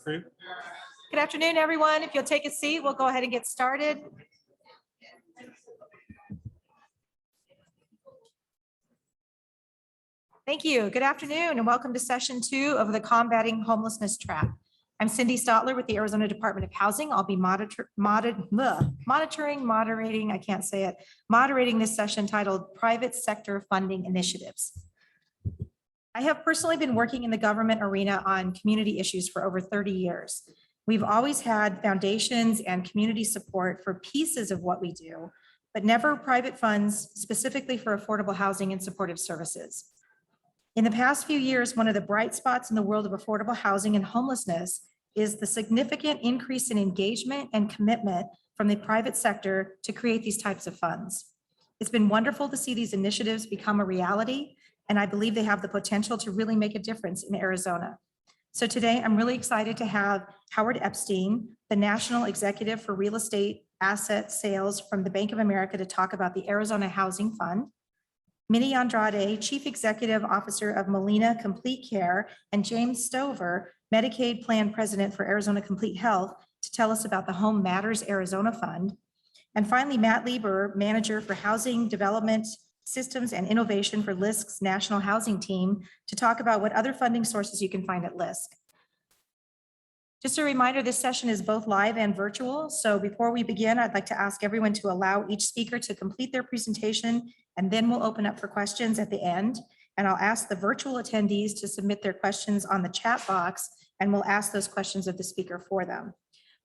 crew. Good afternoon, everyone. If you'll take a seat, we'll go ahead and get started. Thank you. Good afternoon and welcome to session 2 of the Combating Homelessness Trap. I'm Cindy Stotler with the Arizona Department of Housing. I'll be moderating this session titled Private Sector Funding Initiatives. I have personally been working in the government arena on community issues for over 30 years. We've always had foundations and community support for pieces of what we do, but never private funds specifically for affordable housing and supportive services. In the past few years, one of the bright spots in the world of affordable housing and homelessness is the significant increase in engagement and commitment from the private sector to create these types of funds. It's been wonderful to see these initiatives become a reality, and I believe they have the potential to really make a difference in Arizona. So today, I'm really excited to have Howard Epstein, the National Executive for Real Estate Asset Sales from the Bank of America, to talk about the Arizona Housing Fund, Minnie Andrade, Chief Executive Officer of Molina Complete Care, and James Stover, Medicaid Plan President for Arizona Complete Health, to tell us about the Home Matters Arizona Fund. And finally, Matt Lieber, Manager for Housing Development Systems and Innovation for LISC's National Housing Team, to talk about what other funding sources you can find at LISC. Just a reminder, this session is both live and virtual. So before we begin, I'd like to ask everyone to allow each speaker to complete their presentation, and then we'll open up for questions at the end. And I'll ask the virtual attendees to submit their questions on the chat box, and we'll ask those questions of the speaker for them.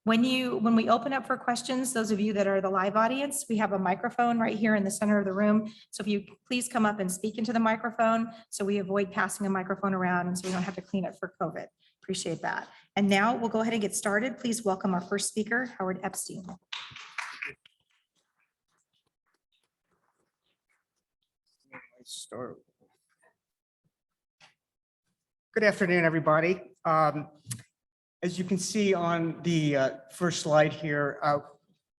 When we open up for questions, those of you that are the live audience, we have a microphone right here in the center of the room. So if you please come up and speak into the microphone, so we avoid passing a microphone around and so we don't have to clean it for COVID. Appreciate that. And now we'll go ahead and get started. Please welcome our first speaker, Howard Epstein. Start. Good afternoon, everybody. As you can see on the first slide here,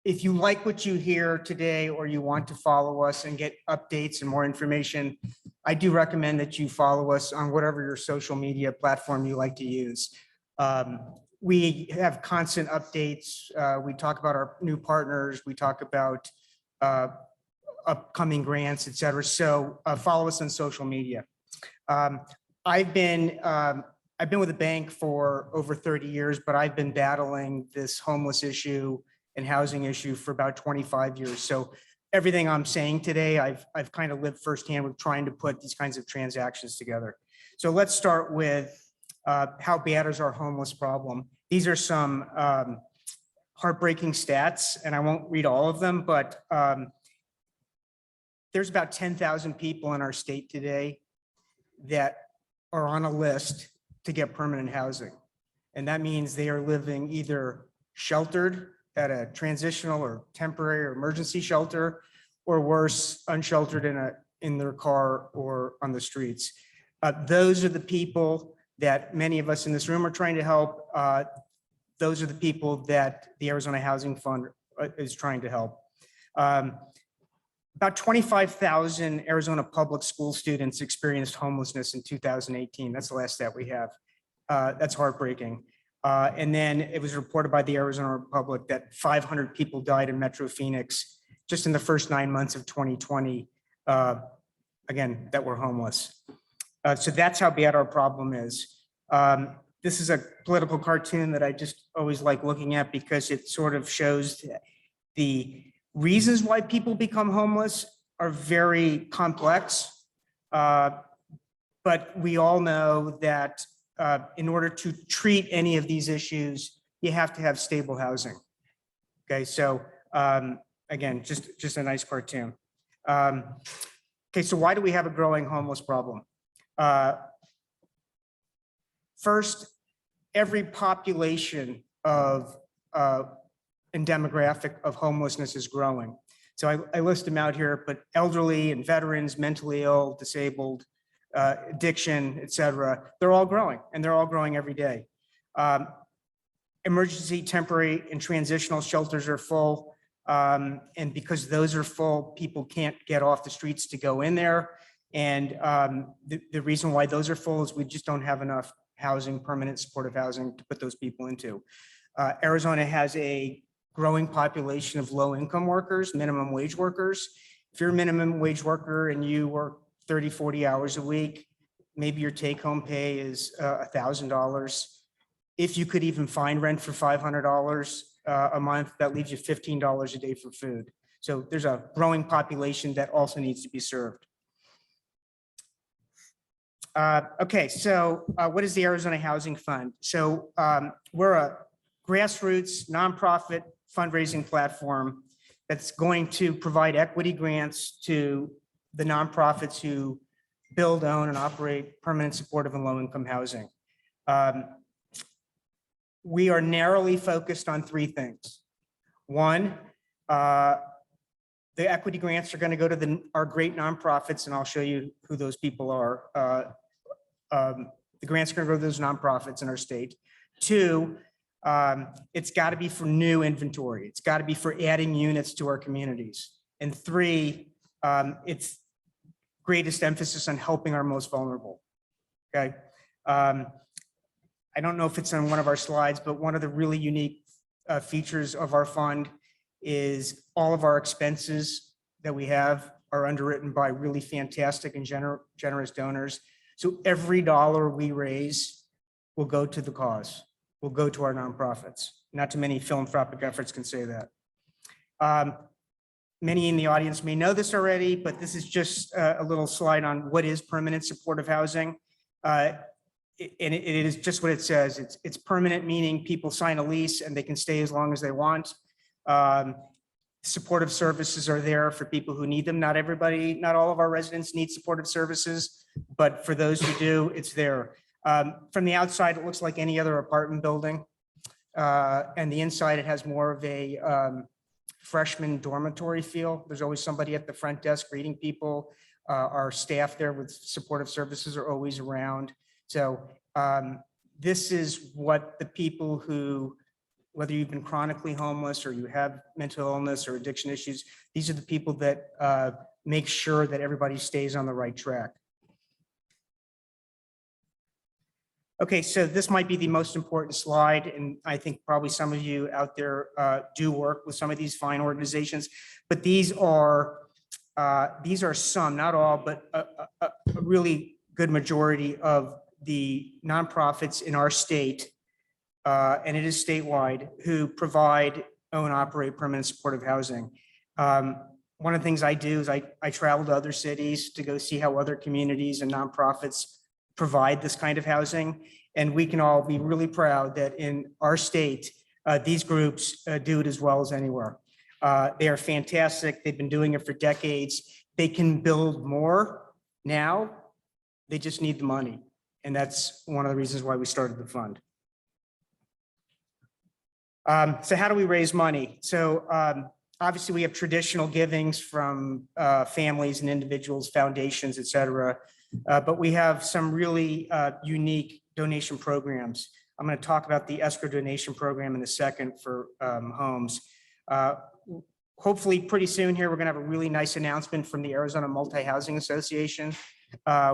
if you like what you hear today or you want to follow us and get updates and more information, I do recommend that you follow us on whatever your social media platform you like to use. We have constant updates. We talk about our new partners. We talk about upcoming grants, et cetera. So follow us on social media. I've been with the bank for over 30 years, but I've been battling this homeless issue and housing issue for about 25 years. So everything I'm saying today, I've kind of lived firsthand with trying to put these kinds of transactions together. So let's start with how bad is our homeless problem. These are some heartbreaking stats, and I won't read all of them, but there's about 10,000 people in our state today that are on a list to get permanent housing. And that means they are living either sheltered at a transitional or temporary or emergency shelter, or worse, unsheltered in their car or on the streets. Those are the people that many of us in this room are trying to help. Those are the people that the Arizona Housing Fund is trying to help. About 25,000 Arizona public school students experienced homelessness in 2018. That's the last stat we have. That's heartbreaking. And then it was reported by the Arizona Republic that 500 people died in Metro Phoenix just in the first 9 months of 2020, again, that were homeless. So that's how bad our problem is. This is a political cartoon that I just always like looking at because it sort of shows the reasons why people become homeless are very complex, but we all know that in order to treat any of these issues, you have to have stable housing. Okay, so again, just a nice cartoon. Okay, so why do we have a growing homeless problem? First, every population of and demographic of homelessness is growing. So I list them out here, but elderly and veterans, mentally ill, disabled, addiction, et cetera, they're all growing, and they're all growing every day. Emergency, temporary, and transitional shelters are full. And because those are full, people can't get off the streets to go in there. And the reason why those are full is we just don't have enough housing, permanent supportive housing to put those people into. Arizona has a growing population of low-income workers, minimum wage workers. If you're a minimum wage worker and you work 30, 40 hours a week, maybe your take-home pay is $1,000. If you could even find rent for $500 a month, that leaves you $15 a day for food. So there's a growing population that also needs to be served. Okay, so what is the Arizona Housing Fund? So we're a grassroots nonprofit fundraising platform that's going to provide equity grants to the nonprofits who build, own, and operate permanent supportive and low-income housing. We are narrowly focused on three things. One, the equity grants are going to go to our great nonprofits, and I'll show you who those people are. The grants are going to go to those nonprofits in our state. Two, it's got to be for new inventory. It's got to be for adding units to our communities. And three, it's greatest emphasis on helping our most vulnerable. Okay. I don't know if it's on one of our slides, but one of the really unique features of our fund is all of our expenses that we have are underwritten by really fantastic and generous donors. So every dollar we raise will go to the cause, will go to our nonprofits. Not too many philanthropic efforts can say that. Many in the audience may know this already, but this is just a little slide on what is permanent supportive housing. And it is just what it says. It's permanent, meaning people sign a lease and they can stay as long as they want. Supportive services are there for people who need them. Not everybody, not all of our residents need supportive services, but for those who do, it's there. From the outside, it looks like any other apartment building. And the inside, it has more of a freshman dormitory feel. There's always somebody at the front desk greeting people. Our staff there with supportive services are always around. So this is what the people who, whether you've been chronically homeless or you have mental illness or addiction issues, these are the people that make sure that everybody stays on the right track. Okay, so this might be the most important slide, and I think probably some of you out there do work with some of these fine organizations, but these are some, not all, but a really good majority of the nonprofits in our state, and it is statewide, who provide, own, operate permanent supportive housing. One of the things I do is I travel to other cities to go see how other communities and nonprofits provide this kind of housing. And we can all be really proud that in our state, these groups do it as well as anywhere. They are fantastic. They've been doing it for decades. They can build more now. They just need the money. And that's one of the reasons why we started the fund. So how do we raise money? So obviously we have traditional givings from families and individuals, foundations, et cetera. But we have some really unique donation programs. I'm going to talk about the escrow donation program in a second for homes. Hopefully pretty soon here, we're going to have a really nice announcement from the Arizona Multi-Housing Association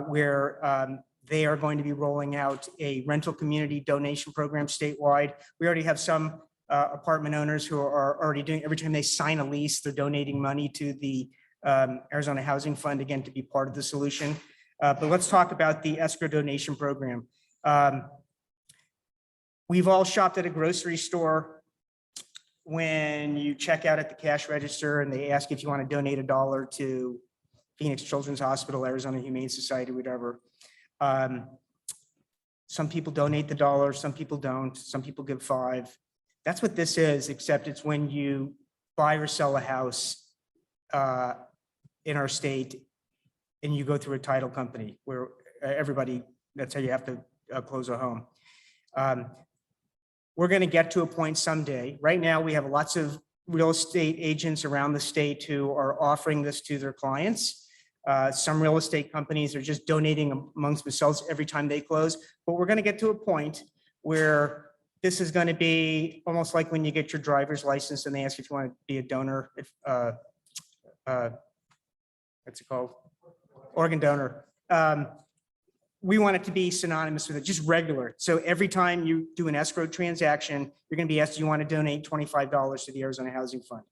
where they are going to be rolling out a rental community donation program statewide. We already have some apartment owners who are already doing, every time they sign a lease, they're donating money to the Arizona Housing Fund, again, to be part of the solution. But let's talk about the escrow donation program. We've all shopped at a grocery store. When you check out at the cash register and they ask if you want to donate $1 to Phoenix Children's Hospital, Arizona Humane Society, whatever. Some people donate the $1, some people don't, some people give $5. That's what this is, except it's when you buy or sell a house in our state and you go through a title company where everybody, that's how you have to close a home. We're going to get to a point someday. Right now, we have lots of real estate agents around the state who are offering this to their clients. Some real estate companies are just donating amongst themselves every time they close. But we're going to get to a point where this is going to be almost like when you get your driver's license and they ask you if you want to be a donor. If, what's it called? Organ donor. we want it to be synonymous with it, just regular. So every time you do an escrow transaction, you're going to be asked, do you want to donate $25 to the Arizona Housing Fund?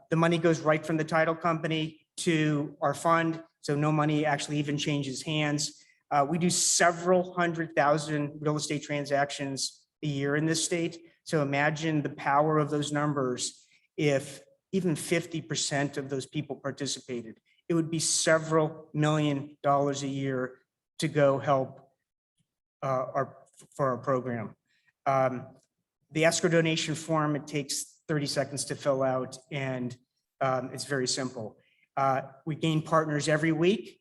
The money goes right from the title company to our fund, so no money actually even changes hands. We do several 100,000 real estate transactions a year in this state. So imagine the power of those numbers if even 50% of those people participated. It would be several $million a year to go help for our program. The escrow donation form, it takes 30 seconds to fill out, and it's very simple. We gain partners every week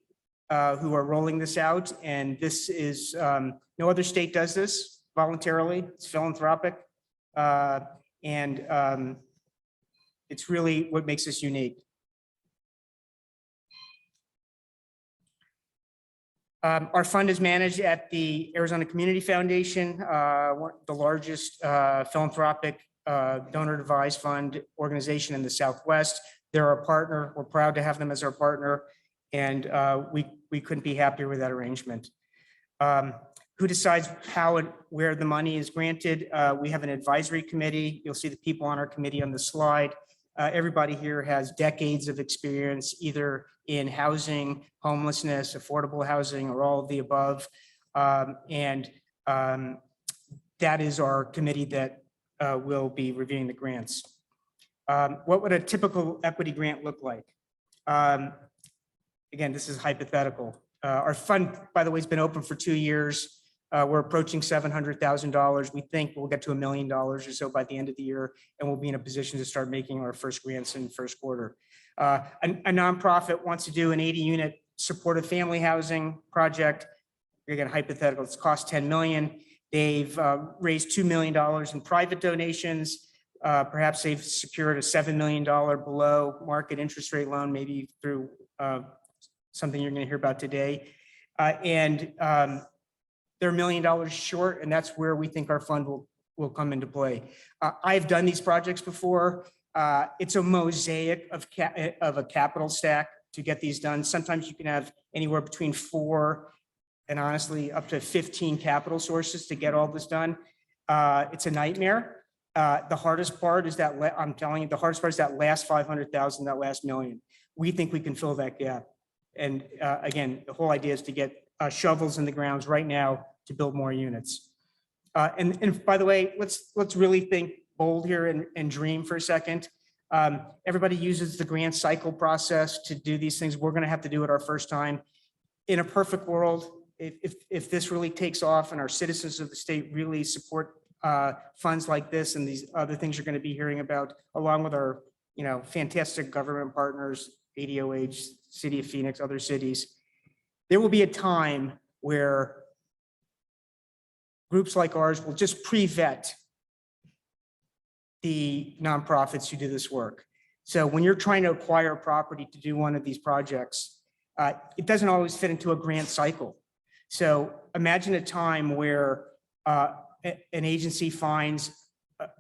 who are rolling this out, and this is, no other state does this voluntarily. It's philanthropic, and it's really what makes us unique. Our fund is managed at the Arizona Community Foundation, the largest philanthropic donor-advised fund organization in the Southwest. They're our partner. We're proud to have them as our partner, and we couldn't be happier with that arrangement. Who decides how and where the money is granted? We have an advisory committee. You'll see the people on our committee on the slide. Everybody here has decades of experience, either in housing, homelessness, affordable housing, or all of the above. And that is our committee that will be reviewing the grants. What would a typical equity grant look like? Again, this is hypothetical. Our fund, by the way, has been open for 2 years. We're approaching $700,000. We think we'll get to $1 million or so by the end of the year, and we'll be in a position to start making our first grants in the first quarter. A nonprofit wants to do an 80-unit supportive family housing project. Again, hypothetical, it's cost $10 million. They've raised $2 million in private donations. Perhaps they've secured a $7 million below market interest rate loan, maybe through something you're going to hear about today. They're $1 million short, and that's where we think our fund will come into play. I've done these projects before. It's a mosaic of a capital stack to get these done. Sometimes you can have anywhere between 4 and honestly up to 15 capital sources to get all this done. It's a nightmare. The hardest part is that, I'm telling you, the hardest part is that last 500,000, that last million. We think we can fill that gap. And again, the whole idea is to get shovels in the grounds right now to build more units. And by the way, let's really think bold here and dream for a second. Everybody uses the grant cycle process to do these things. We're going to have to do it our first time. In a perfect world, if this really takes off and our citizens of the state really support funds like this and these other things you're going to be hearing about, along with our fantastic government partners, ADOH, City of Phoenix, other cities, there will be a time where groups like ours will just pre-vet the nonprofits who do this work. So when you're trying to acquire property to do one of these projects, it doesn't always fit into a grant cycle. So imagine a time where an agency finds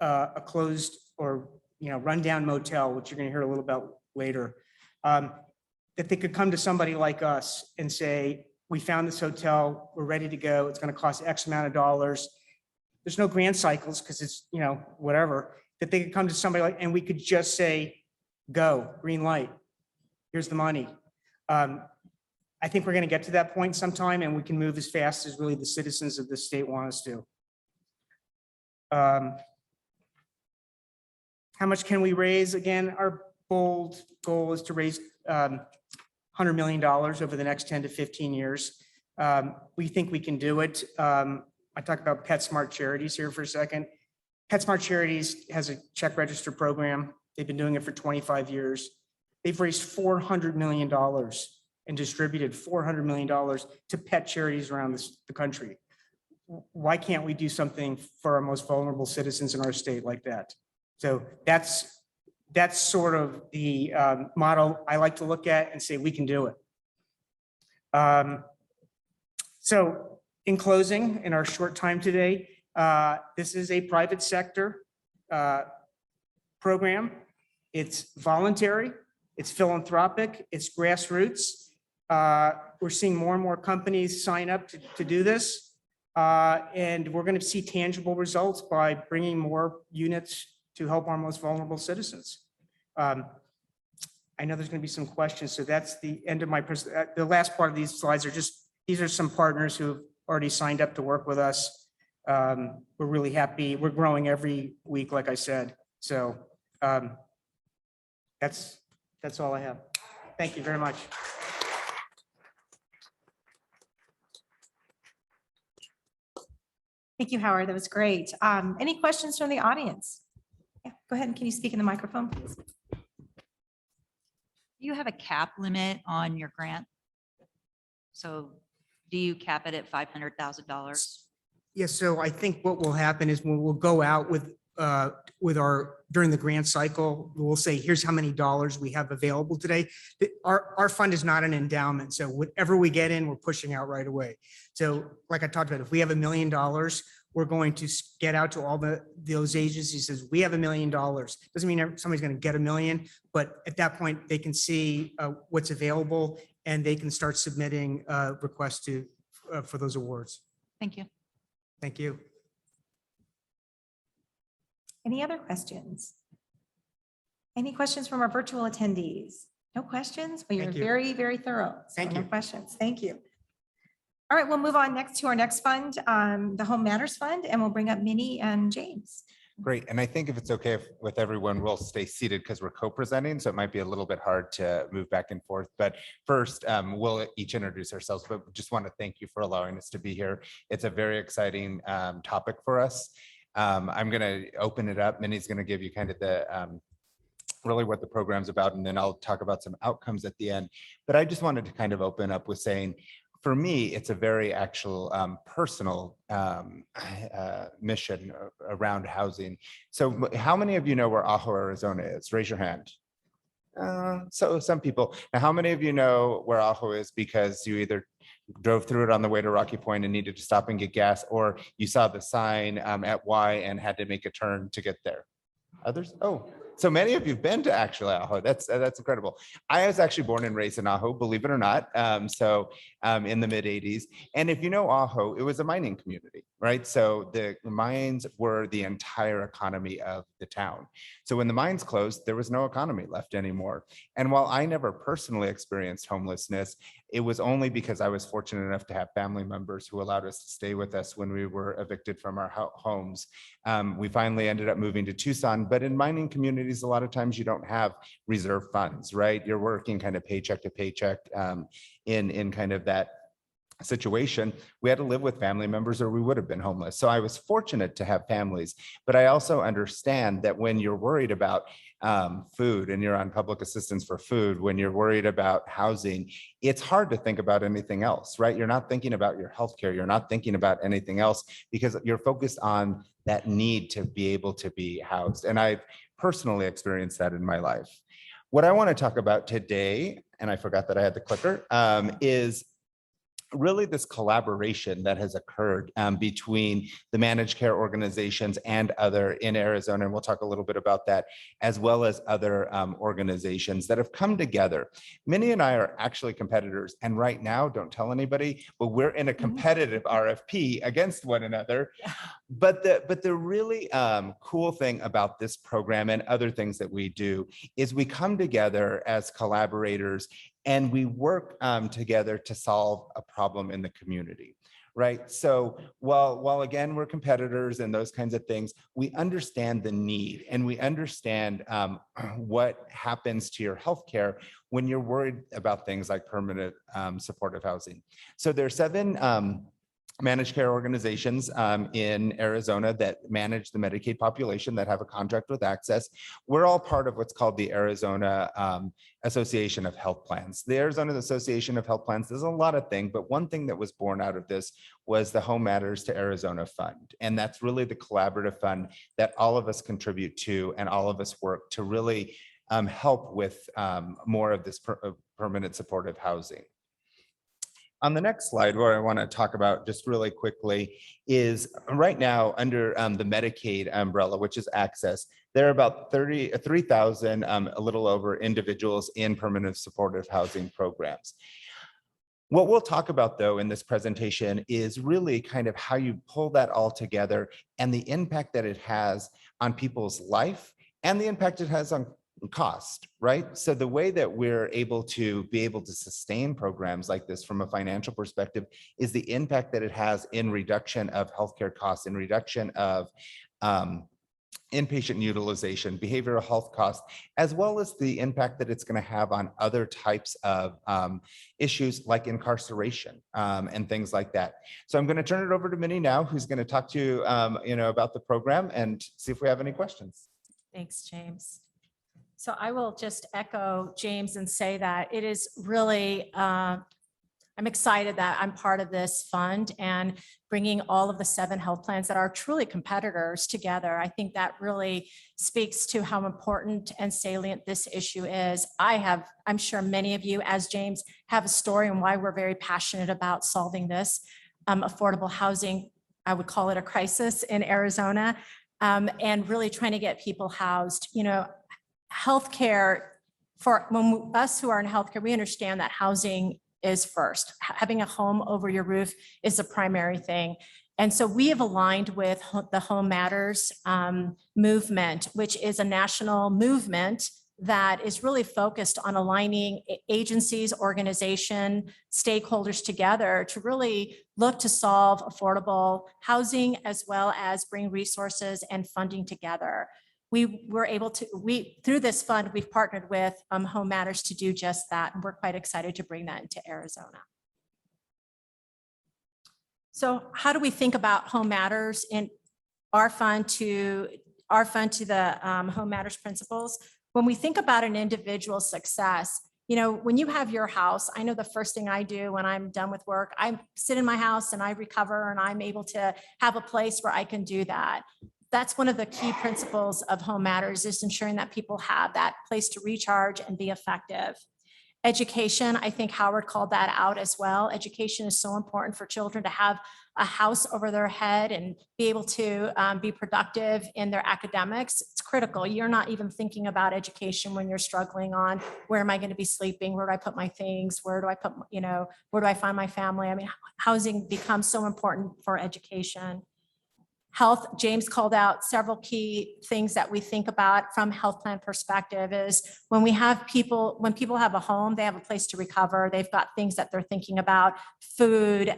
a closed or rundown motel, which you're going to hear a little about later, that they could come to somebody like us and say, we found this hotel, we're ready to go, it's going to cost X amount of dollars. There's no grant cycles because it's, whatever, that they could come to somebody like, and we could just say, go, green light, here's the money. I think we're going to get to that point sometime, and we can move as fast as really the citizens of this state want us to. How much can we raise? Again, our bold goal is to raise $100 million over the next 10 to 15 years. We think we can do it. I talked about PetSmart Charities here for a second. PetSmart Charities has a check register program. They've been doing it for 25 years. They've raised $400 million and distributed $400 million to pet charities around the country. Why can't we do something for our most vulnerable citizens in our state like that? So that's sort of the model I like to look at and say we can do it. So in closing, in our short time today, this is a private sector program. It's voluntary, it's philanthropic, it's grassroots. We're seeing more and more companies sign up to do this. And we're going to see tangible results by bringing more units to help our most vulnerable citizens. I know there's going to be some questions, so that's the end of my, the last part of these slides are just, these are some partners who have already signed up to work with us. We're really happy. We're growing every week, like I said. So that's all I have. Thank you very much. Thank you, Howard. That was great. Any questions from the audience? Yeah, go ahead and can you speak in the microphone, please? Do you have a cap limit on your grant? So do you cap it at $500,000? Yes, so I think what will happen is we'll go out with our, during the grant cycle, we'll say, here's how many dollars we have available today. Our fund is not an endowment, so whatever we get in, we're pushing out right away. So like I talked about, if we have $1 million, we're going to get out to all those agencies, says, we have $1 million. Doesn't mean somebody's going to get $1 million, but at that point, they can see what's available and they can start submitting requests for those awards. Thank you. Thank you. Any other questions? Any questions from our virtual attendees? No questions? Well, you're Thank you. very, very thorough. So Thank no you. questions. Thank you. All right, we'll move on next to our next fund, the Home Matters Fund, and we'll bring up Minnie and James. Great. And I think if it's okay with everyone, we'll stay seated because we're co-presenting. So it might be a little bit hard to move back and forth. But first, we'll each introduce ourselves, but just want to thank you for allowing us to be here. It's a very exciting topic for us. I'm going to open it up. Minnie's going to give you kind of the really what the program's about, and then I'll talk about some outcomes at the end. But I just wanted to kind of open up with saying, for me, it's a very actual personal mission around housing. So how many of you know where Ajo, Arizona is? Raise your hand. So some people. Now, how many of you know where Ajo is because you either drove through it on the way to Rocky Point and needed to stop and get gas, or you saw the sign at Y and had to make a turn to get there? Others? Oh, so many of you've been to actually Ajo. That's incredible. I was actually born and raised in Ajo, believe it or not. In the mid 80s. And if you know Ajo, it was a mining community, right? So the mines were the entire economy of the town. So when the mines closed, there was no economy left anymore. And while I never personally experienced homelessness, it was only because I was fortunate enough to have family members who allowed us to stay with us when we were evicted from our homes. We finally ended up moving to Tucson, but in mining communities, a lot of times you don't have reserve funds, right? You're working kind of paycheck to paycheck in kind of that situation. We had to live with family members or we would have been homeless. So I was fortunate to have families, but I also understand that when you're worried about food and you're on public assistance for food, when you're worried about housing, it's hard to think about anything else, right? You're not thinking about your healthcare. You're not thinking about anything else because you're focused on that need to be able to be housed. And I've personally experienced that in my life. What I want to talk about today, and I forgot that I had the clicker, is really this collaboration that has occurred between the managed care organizations and other in Arizona, and we'll talk a little bit about that, as well as other organizations that have come together. Minnie and I are actually competitors, and right now, don't tell anybody, but we're in a competitive RFP against one another. But the really cool thing about this program and other things that we do is we come together as collaborators and we work together to solve a problem in the community, right? So while again, we're competitors and those kinds of things, we understand the need and we understand what happens to your healthcare when you're worried about things like permanent supportive housing. So there are 7 managed care organizations in Arizona that manage the Medicaid population that have a contract with Access. We're all part of what's called the Arizona Association of Health Plans. The Arizona Association of Health Plans, there's a lot of things, but one thing that was born out of this was the Home Matters to Arizona Fund. And that's really the collaborative fund that all of us contribute to and all of us work to really help with more of this permanent supportive housing. On the next slide, what I want to talk about just really quickly is right now under the Medicaid umbrella, which is Access, there are about 3,000, a little over, individuals in permanent supportive housing programs. What we'll talk about though in this presentation is really kind of how you pull that all together and the impact that it has on people's life and the impact it has on cost, right? So the way that we're able to sustain programs like this from a financial perspective is the impact that it has in reduction of healthcare costs, in reduction of inpatient utilization, behavioral health costs, as well as the impact that it's going to have on other types of issues like incarceration and things like that. So I'm going to turn it over to Minnie now, who's going to talk to you, about the program and see if we have any questions. Thanks, James. So I will just echo James and say that it is really, I'm excited that I'm part of this fund and bringing all of the 7 health plans that are truly competitors together. I think that really speaks to how important and salient this issue is. I'm sure many of you, as James, have a story on why we're very passionate about solving this affordable housing. I would call it a crisis in Arizona, and really trying to get people housed. Healthcare, for us who are in healthcare, we understand that housing is first. Having a home over your roof is a primary thing. And so we have aligned with the Home Matters movement, which is a national movement that is really focused on aligning agencies, organization, stakeholders together to really look to solve affordable housing as well as bring resources and funding together. We were able to, through this fund, we've partnered with Home Matters to do just that. And we're quite excited to bring that into Arizona. So how do we think about Home Matters in our fund to the Home Matters principles? When we think about an individual's success, when you have your house, I know the first thing I do when I'm done with work, I sit in my house and I recover and I'm able to have a place where I can do that. That's one of the key principles of Home Matters, is ensuring that people have that place to recharge and be effective. Education, I think Howard called that out as well. Education is so important for children to have a house over their head and be able to be productive in their academics. It's critical. You're not even thinking about education when you're struggling on where am I going to be sleeping? Where do I put my things? Where do I put, where do I find my family? I mean, housing becomes so important for education. Health, James called out several key things that we think about from health plan perspective is when people have a home, they have a place to recover. They've got things that they're thinking about. Food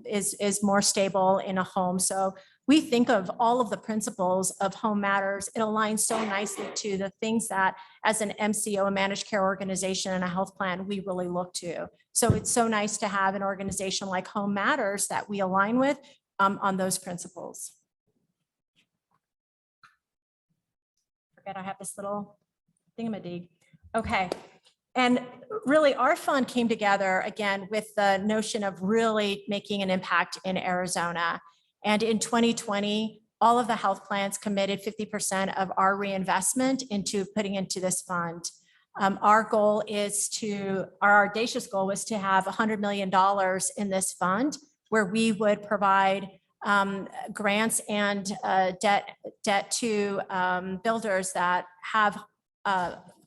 is more stable in a home. So we think of all of the principles of Home Matters. It aligns so nicely to the things that as an MCO, a managed care organization and a health plan, we really look to. So it's so nice to have an organization like Home Matters that we align with on those principles. I have this little thingamadig. Okay. And really our fund came together again with the notion of really making an impact in Arizona. And in 2020, all of the health plans committed 50% of our reinvestment into putting into this fund. Our audacious goal was to have $100 million in this fund where we would provide grants and debt to builders that have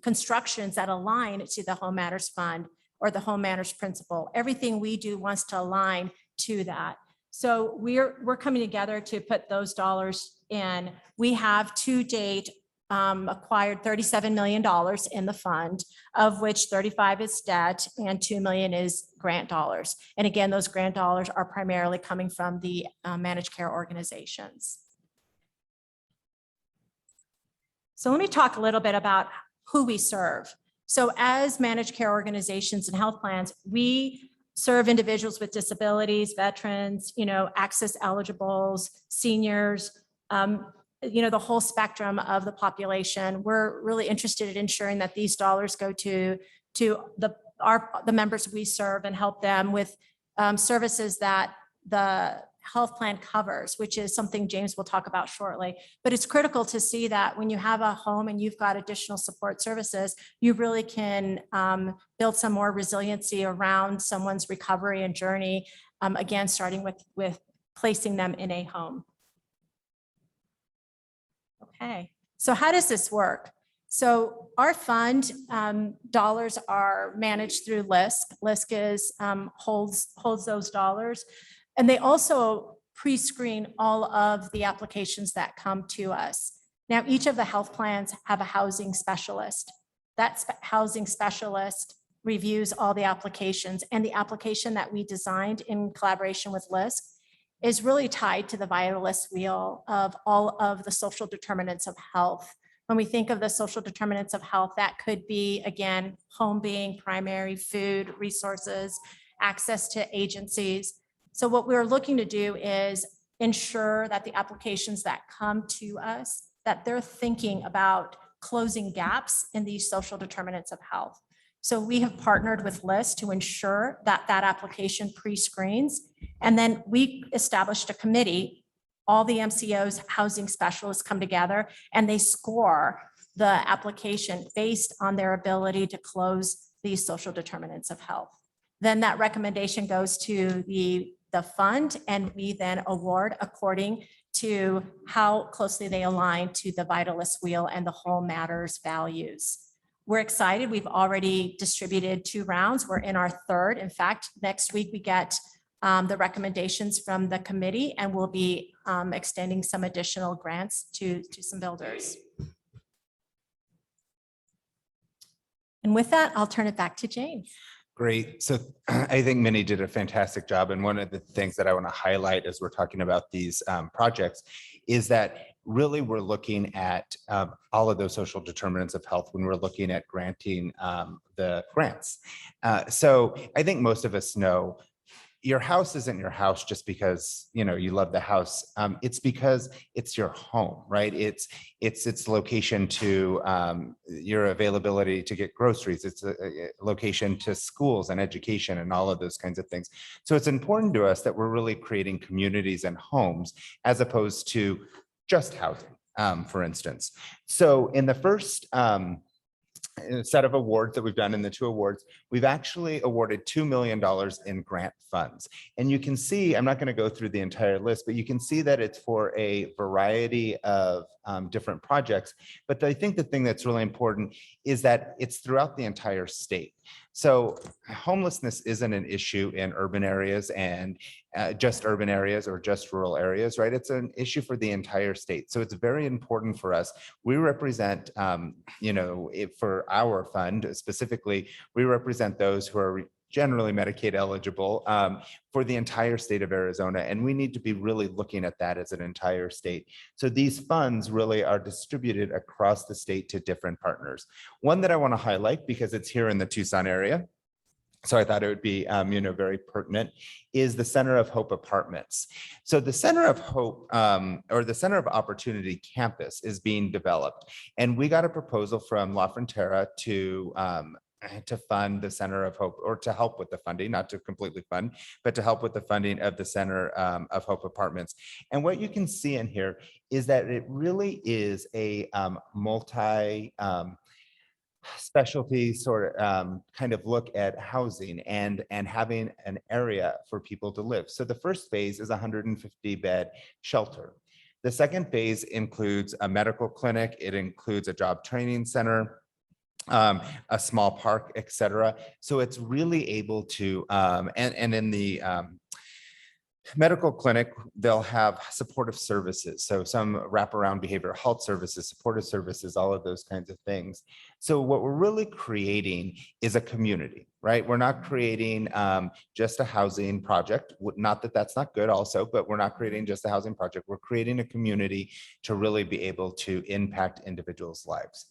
constructions that align to the Home Matters Fund or the Home Matters principle. Everything we do wants to align to that. So we're coming together to put those dollars in. We have to date acquired $37 million in the fund, of which 35 is debt and 2 million is grant dollars. And again, those grant dollars are primarily coming from the managed care organizations. So let me talk a little bit about who we serve. So as managed care organizations and health plans, we serve individuals with disabilities, veterans, access eligibles, seniors, the whole spectrum of the population. We're really interested in ensuring that these dollars go to the members we serve and help them with services that the health plan covers, which is something James will talk about shortly. But it's critical to see that when you have a home and you've got additional support services, you really can build some more resiliency around someone's recovery and journey, again, starting with placing them in a home. Okay, so how does this work? So our fund dollars are managed through LISC. LISC is holds those dollars. And they also pre-screen all of the applications that come to us. Now, each of the health plans have a housing specialist. That housing specialist reviews all the applications, and the application that we designed in collaboration with LISC is really tied to the Vitalist wheel of all of the social determinants of health. When we think of the social determinants of health, that could be, again, home being primary, food, resources, access to agencies. So what we're looking to do is ensure that the applications that come to us, that they're thinking about closing gaps in these social determinants of health. So we have partnered with LISC to ensure that that application pre-screens. And then we established a committee. All the MCOs, housing specialists come together and they score the application based on their ability to close these social determinants of health. Then that recommendation goes to the fund, and we then award according to how closely they align to the Vitalist wheel and the whole matters values. We're excited. We've already distributed 2 rounds. We're in our 3rd. In fact, next week we get the recommendations from the committee, and we'll be extending some additional grants to some builders. And with that, I'll turn it back to Jane. Great. So I think Minnie did a fantastic job. And one of the things that I want to highlight as we're talking about these projects is that really we're looking at all of those social determinants of health when we're looking at granting the grants. So I think most of us know your house isn't your house just because, you know, you love the house. It's because it's your home, right? It's its location to your availability to get groceries. It's a location to schools and education and all of those kinds of things. So it's important to us that we're really creating communities and homes as opposed to just housing, for instance. So in the first set of awards that we've done in the 2 awards, we've actually awarded $2 million in grant funds. And you can see, I'm not going to go through the entire list, but you can see that it's for a variety of different projects. But I think the thing that's really important is that it's throughout the entire state. So homelessness isn't an issue in urban areas and just urban areas or just rural areas, right? It's an issue for the entire state. So it's very important for us. We represent, for our fund specifically, we represent those who are generally Medicaid eligible for the entire state of Arizona. And we need to be really looking at that as an entire state. So these funds really are distributed across the state to different partners. One that I want to highlight because it's here in the Tucson area, so I thought it would be, very pertinent, is the Center of Hope Apartments. So the Center of Hope or the Center of Opportunity campus is being developed. And we got a proposal from La Frontera to fund the Center of Hope, or to help with the funding, not to completely fund, but to help with the funding of the Center of Hope Apartments. And what you can see in here is that it really is a multi specialty sort of kind of look at housing and having an area for people to live. So the first phase is a 150-bed shelter. The second phase includes a medical clinic. It includes a job training center, a small park, et cetera. So it's really able to, and in the medical clinic, they'll have supportive services. So some wraparound behavioral health services, supportive services, all of those kinds of things. So what we're really creating is a community, right? We're not creating just a housing project. Not that that's not good also, but we're not creating just a housing project. We're creating a community to really be able to impact individuals' lives.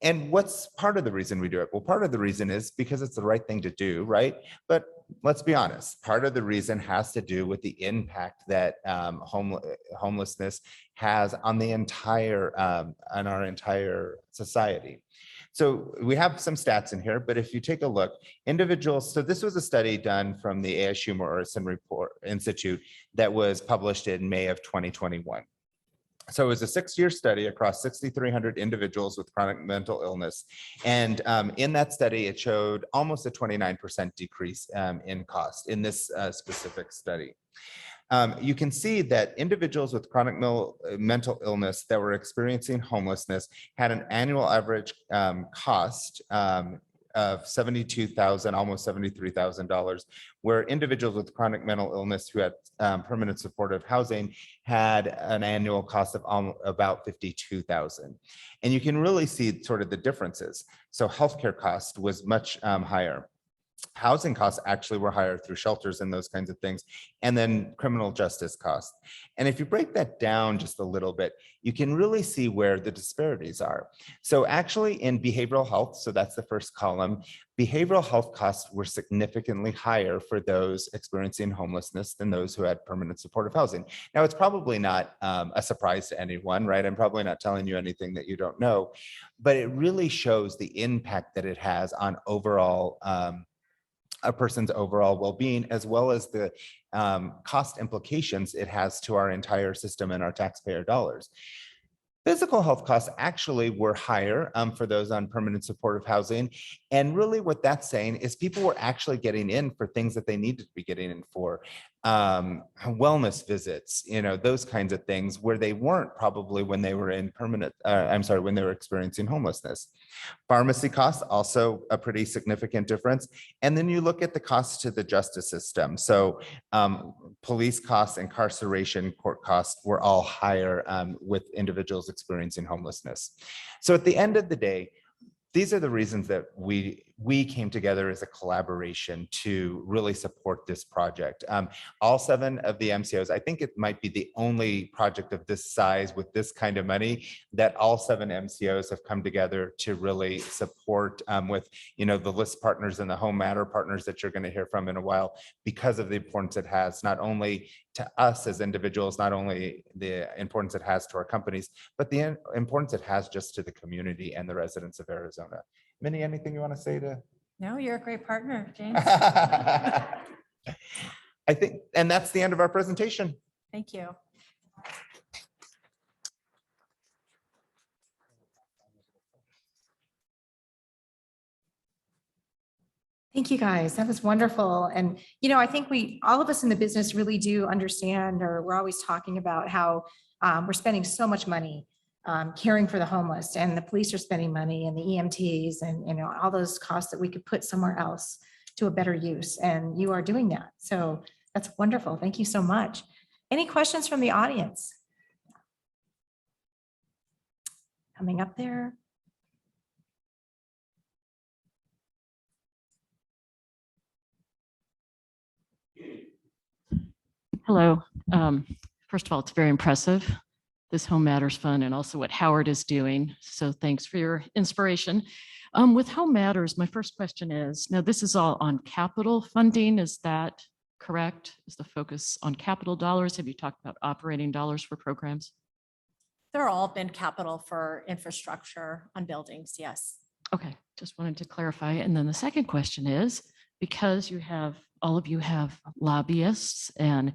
And what's part of the reason we do it? Well, part of the reason is because it's the right thing to do, right? But let's be honest, part of the reason has to do with the impact that homelessness has on the entire, on our entire society. So we have some stats in here, but if you take a look, individuals, so this was a study done from the ASU Morrison Report Institute that was published in May of 2021. So it was a 6-year study across 6,300 individuals with chronic mental illness. And in that study, it showed almost a 29% decrease in cost in this specific study. You can see that individuals with chronic mental illness that were experiencing homelessness had an annual average cost of $72,000, almost $73,000, where individuals with chronic mental illness who had permanent supportive housing had an annual cost of about $52,000. And you can really see sort of the differences. So healthcare cost was much higher. Housing costs actually were higher through shelters and those kinds of things, and then criminal justice costs. And if you break that down just a little bit, you can really see where the disparities are. So actually in behavioral health, so that's the first column, behavioral health costs were significantly higher for those experiencing homelessness than those who had permanent supportive housing. Now, it's probably not a surprise to anyone, right? I'm probably not telling you anything that you don't know, but it really shows the impact that it has on overall a person's overall well-being, as well as the cost implications it has to our entire system and our taxpayer dollars. Physical health costs actually were higher for those on permanent supportive housing. And really what that's saying is people were actually getting in for things that they needed to be getting in for. Wellness visits, those kinds of things where they weren't probably when they were in when they were experiencing homelessness. Pharmacy costs, also a pretty significant difference. And then you look at the costs to the justice system. So police costs, incarceration, court costs were all higher with individuals experiencing homelessness. So at the end of the day, these are the reasons that we came together as a collaboration to really support this project. All 7 of the MCOs, I think it might be the only project of this size with this kind of money that all 7 MCOs have come together to really support with, the list partners and the Home Matter partners that you're going to hear from in a while, because of the importance it has, not only to us as individuals, not only the importance it has to our companies, but the importance it has just to the community and the residents of Arizona. Minnie, anything you want to say to? No, you're a great partner, James. I think, and that's the end of our presentation. Thank you. Thank you, guys. That was wonderful. And, I think all of us in the business really do understand, or we're always talking about how we're spending so much money caring for the homeless, and the police are spending money, and the EMTs, and, all those costs that we could put somewhere else to a better use. And you are doing that. So that's wonderful. Thank you so much. Any questions from the audience? Coming up there. Hello. First of all, it's very impressive, this Home Matters Fund, and also what Howard is doing. So thanks for your inspiration. With Home Matters, my first question is, now this is all on capital funding. Is that correct? Is the focus on capital dollars? Have you talked about operating dollars for programs? They're all been capital for infrastructure on buildings, yes. Okay, just wanted to clarify. And then the second question is, because all of you have lobbyists and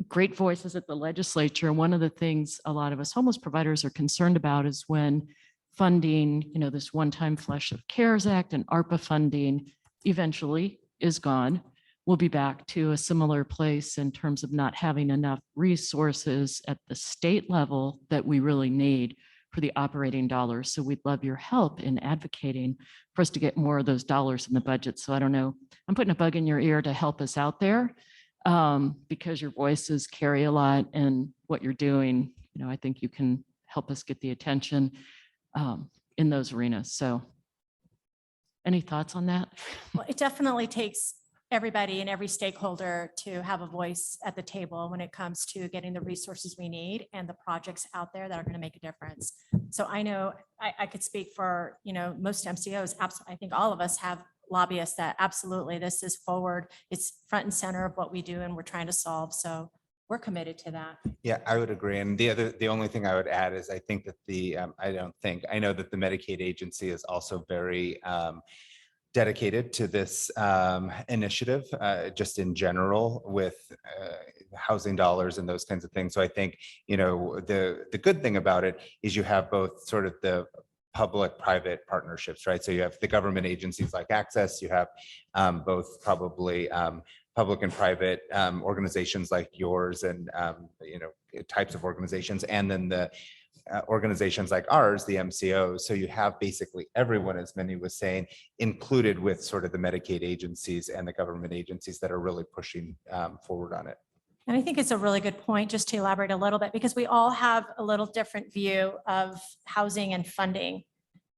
great voices at the legislature, one of the things a lot of us homeless providers are concerned about is when funding, this one-time flush of CARES Act and ARPA funding eventually is gone. We'll be back to a similar place in terms of not having enough resources at the state level that we really need for the operating dollars. So we'd love your help in advocating for us to get more of those dollars in the budget. So I don't know, I'm putting a bug in your ear to help us out there because your voices carry a lot, and what you're doing, I think you can help us get the attention in those arenas. So any thoughts on that? Well, it definitely takes everybody and every stakeholder to have a voice at the table when it comes to getting the resources we need and the projects out there that are going to make a difference. So I know I could speak for, most MCOs. I think all of us have lobbyists that absolutely this is forward. It's front and center of what we do and we're trying to solve. So we're committed to that. Yeah, I would agree. And the only thing I would add is I think that I know that the Medicaid agency is also very dedicated to this initiative, just in general with housing dollars and those kinds of things. So I think, the good thing about it is you have both sort of the public-private partnerships, right? So you have the government agencies like Access, you have both probably public and private organizations like yours and, types of organizations, and then the organizations like ours, the MCOs. So you have basically everyone, as Minnie was saying, included with sort of the Medicaid agencies and the government agencies that are really pushing forward on it. And I think it's a really good point, just to elaborate a little bit, because we all have a little different view of housing and funding.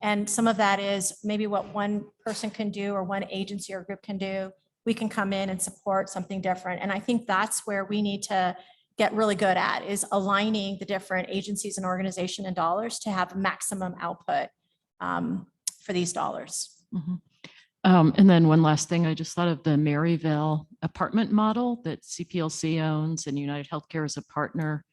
And some of that is maybe what one person can do or one agency or group can do. We can come in and support something different. And I think that's where we need to get really good at, is aligning the different agencies and organization and dollars to have maximum output for these dollars. Mhm. And then one last thing, I just thought of the Maryville apartment model that CPLC owns and United Healthcare is a partner.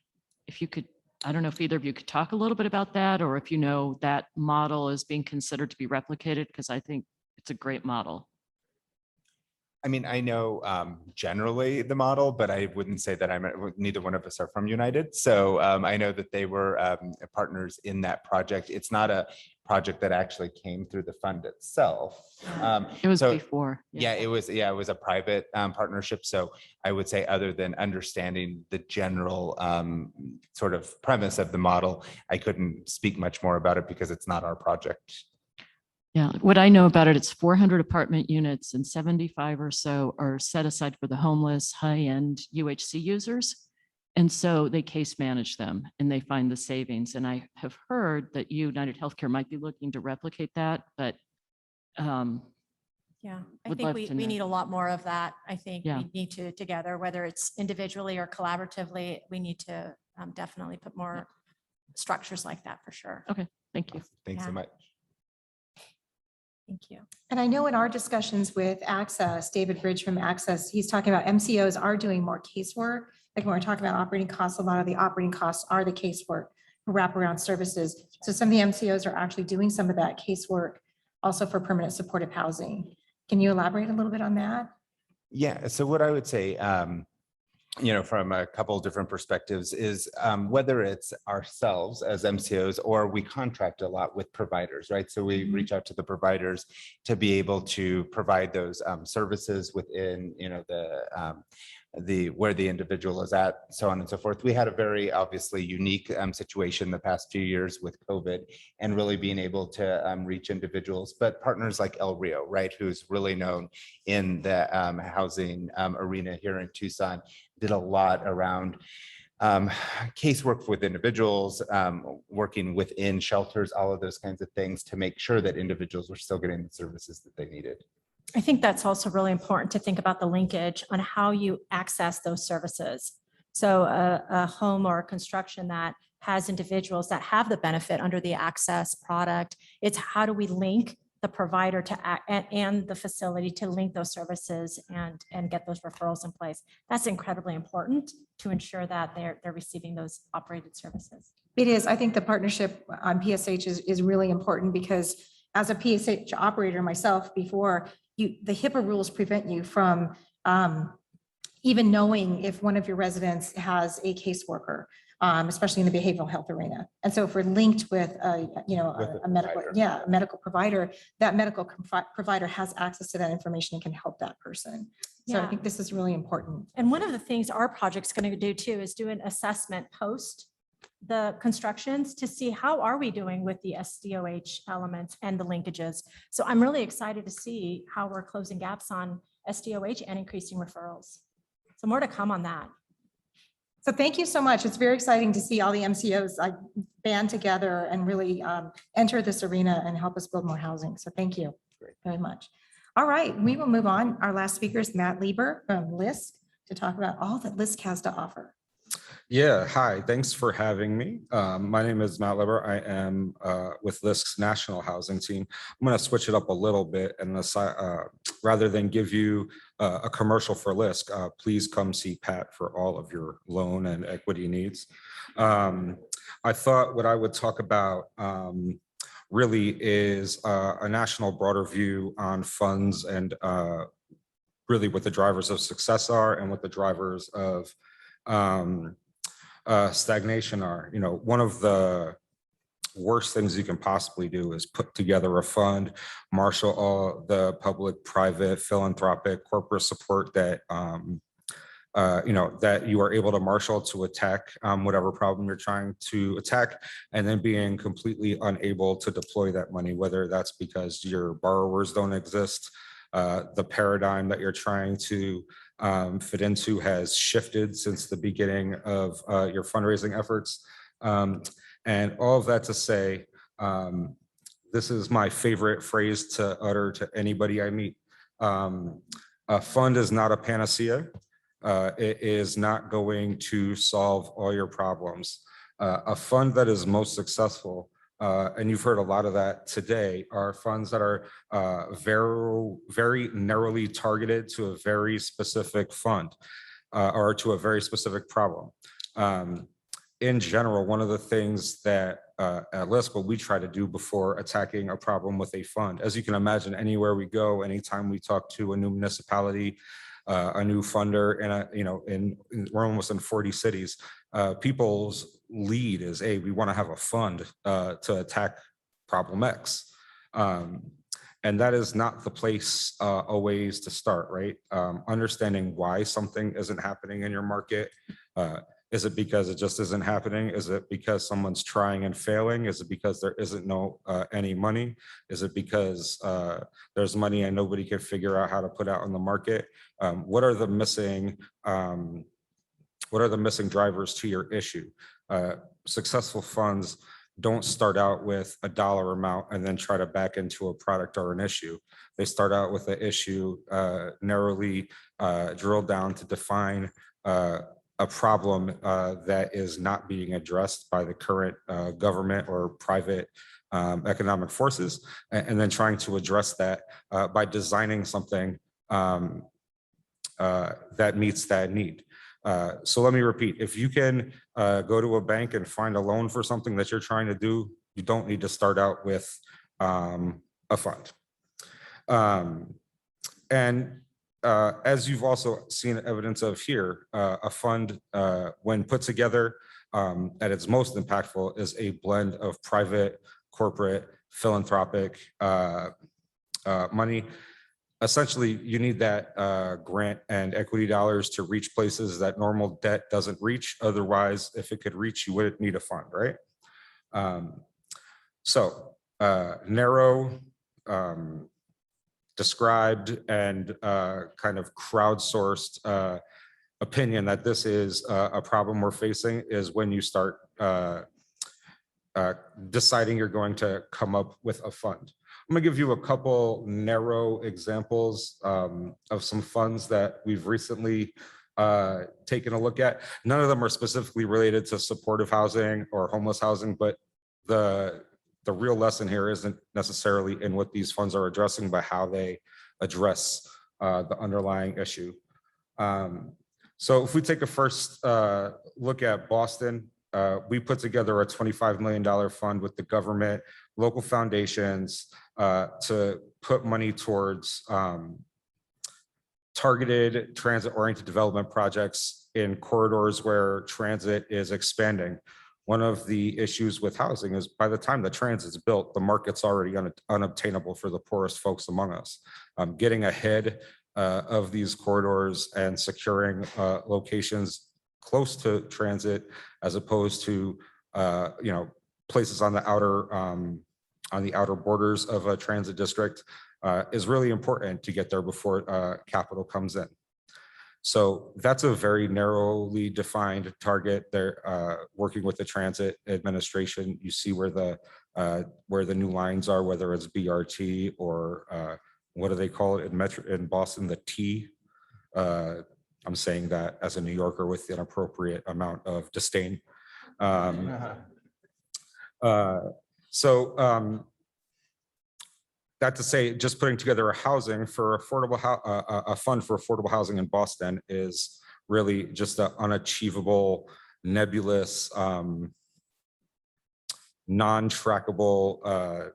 If you could, I don't know if either of you could talk a little bit about that, or if you know that model is being considered to be replicated, because I think it's a great model. I mean, I know generally the model, but I wouldn't say that neither one of us are from United. So I know that they were partners in that project. It's not a project that actually came through the fund itself. It was so- before. Yeah, it was a private partnership. So I would say, other than understanding the general sort of premise of the model, I couldn't speak much more about it because it's not our project. Yeah, what I know about it, it's 400 apartment units and 75 or so are set aside for the homeless, high-end UHC users. And so they case manage them and they find the savings. And I have heard that United Healthcare might be looking to replicate that, but Yeah, I Would think love we to know. need a lot more of that. I think Yeah. we need to together, whether it's individually or collaboratively, we need to definitely put more structures like that for sure. thank you. Thanks Yeah. so much. Thank you. And I know in our discussions with Access, David Bridge from Access, he's talking about MCOs are doing more casework. Like when we're talking about operating costs, a lot of the operating costs are the casework, wraparound services. So some of the MCOs are actually doing some of that casework also for permanent supportive housing. Can you elaborate a little bit on that? Yeah, so what I would say, from a couple of different perspectives is whether it's ourselves as MCOs or we contract a lot with providers, right? So we reach out to the providers to be able to provide those services within, the where the individual is at, so on and so forth. We had a very obviously unique situation the past few years with COVID and really being able to reach individuals, but partners like El Rio, right, who's really known in the housing arena here in Tucson, did a lot around casework with individuals, working within shelters, all of those kinds of things to make sure that individuals were still getting the services that they needed. I think that's also really important to think about the linkage on how you access those services. So a home or a construction that has individuals that have the benefit under the access product, it's how do we link the provider to and the facility to link those services and get those referrals in place. That's incredibly important to ensure that they're receiving those operated services. It is. I think the partnership on PSH is really important because as a PSH operator myself before, the HIPAA rules prevent you from even knowing if one of your residents has a caseworker, especially in the behavioral health arena. And so if we're linked with a medical, provider. a medical provider, that medical provider has access to that information and can help that person. So I Yeah. think this is really important. And one of the things our project's going to do too is do an assessment post the constructions to see how are we doing with the SDOH elements and the linkages. So I'm really excited to see how we're closing gaps on SDOH and increasing referrals. So more to come on that. So thank you so much. It's very exciting to see all the MCOs like band together and really enter this arena and help us build more housing. So thank you very much. All right, we will move on. Our last speaker is Matt Lieber from LISC to talk about all that LISC has to offer. Yeah, hi, thanks for having me. My name is Matt Lieber. I am with LISC's National Housing Team. I'm going to switch it up a little bit and rather than give you a commercial for LISC, please come see Pat for all of your loan and equity needs. I thought what I would talk about really is a national broader view on funds and really what the drivers of success are and what the drivers of stagnation are. One of the worst things you can possibly do is put together a fund, marshal all the public, private, philanthropic, corporate support that that you are able to marshal to attack whatever problem you're trying to attack, and then being completely unable to deploy that money, whether that's because your borrowers don't exist, the paradigm that you're trying to fit into has shifted since the beginning of your fundraising efforts. And all of that to say, this is my favorite phrase to utter to anybody I meet. A fund is not a panacea. It is not going to solve all your problems. A fund that is most successful, and you've heard a lot of that today, are funds that are very narrowly targeted to a very specific fund or to a very specific problem. In general, one of the things that at LISC, what we try to do before attacking a problem with a fund, as you can imagine, anywhere we go, anytime we talk to a new municipality, a new funder, and we're almost in 40 cities, people's lead is, hey, we want to have a fund to attack problem X. And that is not the place always to start, right? Understanding why something isn't happening in your market. Is it because it just isn't happening? Is it because someone's trying and failing? Is it because there isn't any money? Is it because there's money and nobody can figure out how to put out on the market? What are the missing drivers to your issue? Successful funds don't start out with a dollar amount and then try to back into a product or an issue. They start out with an issue narrowly drilled down to define a problem that is not being addressed by the current government or private economic forces, and then trying to address that by designing something that meets that need. So let me repeat, if you can go to a bank and find a loan for something that you're trying to do, you don't need to start out with a fund. As you've also seen evidence of here, a fund, when put together at its most impactful, is a blend of private, corporate, philanthropic money. Essentially, you need that grant and equity dollars to reach places that normal debt doesn't reach. Otherwise, if it could reach, you wouldn't need a fund, right? Narrow, described, and kind of crowdsourced opinion that this is a problem we're facing is when you start deciding you're going to come up with a fund. I'm gonna give you a couple narrow examples of some funds that we've recently taken a look at. None of them are specifically related to supportive housing or homeless housing, but the real lesson here isn't necessarily in what these funds are addressing, but how they address the underlying issue. So if we take a first look at Boston, we put together a $25 million fund with the government, local foundations, to put money towards targeted transit-oriented development projects in corridors where transit is expanding. One of the issues with housing is by the time the transit's built, the market's already unobtainable for the poorest folks among us. Getting ahead of these corridors and securing locations close to transit as opposed to places on the outer borders of a transit district is really important to get there before capital comes in. So that's a very narrowly defined target. They're working with the transit administration. You see where the new lines are, whether it's BRT or what do they call it in Boston, the T. I'm saying that as a New Yorker with an appropriate amount of disdain. That to say, just putting together a fund for affordable housing in Boston is really just an unachievable, nebulous, non-trackable